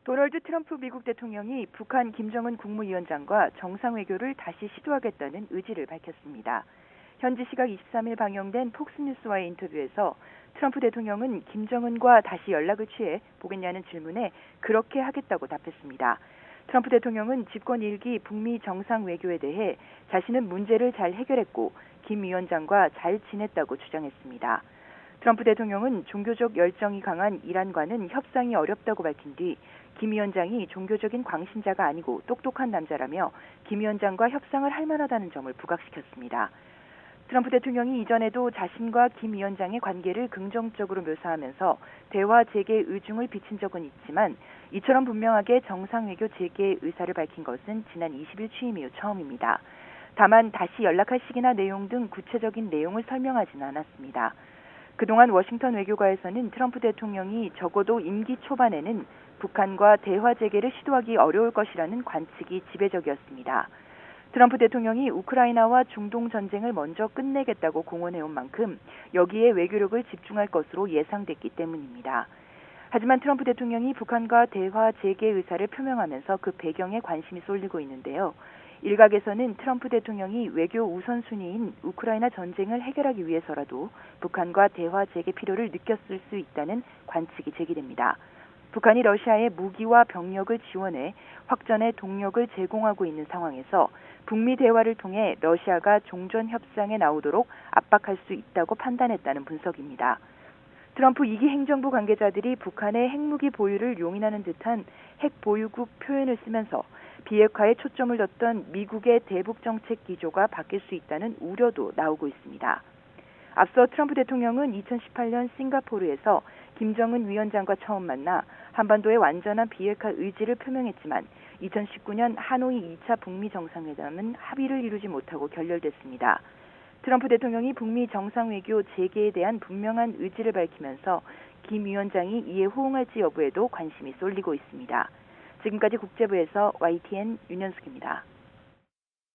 도널드 트럼프 미국 대통령이 북한 김정은 국무위원장과 정상외교를 다시 시도하겠다는 의지를 밝혔습니다. 현지 시각 23일 방영된 폭스뉴스와의 인터뷰에서 트럼프 대통령은 김정은과 다시 연락을 취해 보겠냐는 질문에 그렇게 하겠다고 답했습니다. 트럼프 대통령은 집권 1기 북미 정상외교에 대해 자신은 문제를 잘 해결했고 김 위원장과 잘 지냈다고 주장했습니다. 트럼프 대통령은 종교적 열정이 강한 이란과는 협상이 어렵다고 밝힌 뒤 김 위원장이 종교적인 광신자가 아니고 똑똑한 남자라며 김 위원장과 협상을 할 만하다는 점을 부각시켰습니다. 트럼프 대통령이 이전에도 자신과 김 위원장의 관계를 긍정적으로 묘사하면서 대화 재개 의중을 비친 적은 있지만 이처럼 분명하게 정상외교 재개의 의사를 밝힌 것은 지난 20일 취임 이후 처음입니다. 다만 다시 연락할 시기나 내용 등 구체적인 내용을 설명하지는 않았습니다. 그동안 워싱턴 외교가에서는 트럼프 대통령이 적어도 임기 초반에는 북한과 대화 재개를 시도하기 어려울 것이라는 관측이 지배적이었습니다. 트럼프 대통령이 우크라이나와 중동 전쟁을 먼저 끝내겠다고 공언해온 만큼 여기에 외교력을 집중할 것으로 예상됐기 때문입니다. 하지만 트럼프 대통령이 북한과 대화 재개 의사를 표명하면서 그 배경에 관심이 쏠리고 있는데요. 일각에서는 트럼프 대통령이 외교 우선순위인 우크라이나 전쟁을 해결하기 위해서라도 북한과 대화 재개 필요를 느꼈을 수 있다는 관측이 제기됩니다. 북한이 러시아에 무기와 병력을 지원해 확전의 동력을 제공하고 있는 상황에서 북미 대화를 통해 러시아가 종전 협상에 나오도록 압박할 수 있다고 판단했다는 분석입니다. 트럼프 2기 행정부 관계자들이 북한의 핵무기 보유를 용인하는 듯한 핵 보유국 표현을 쓰면서 비핵화에 초점을 뒀던 미국의 대북 정책 기조가 바뀔 수 있다는 우려도 나오고 있습니다. 앞서 트럼프 대통령은 2018년 싱가포르에서 김정은 위원장과 처음 만나 한반도의 완전한 비핵화 의지를 표명했지만 2019년 하노이 2차 북미 정상회담은 합의를 이루지 못하고 결렬됐습니다. 트럼프 대통령이 북미 정상외교 재개에 대한 분명한 의지를 밝히면서 김 위원장이 이에 호응할지 여부에도 관심이 쏠리고 있습니다. 지금까지 국제부에서 YTN 윤현숙입니다.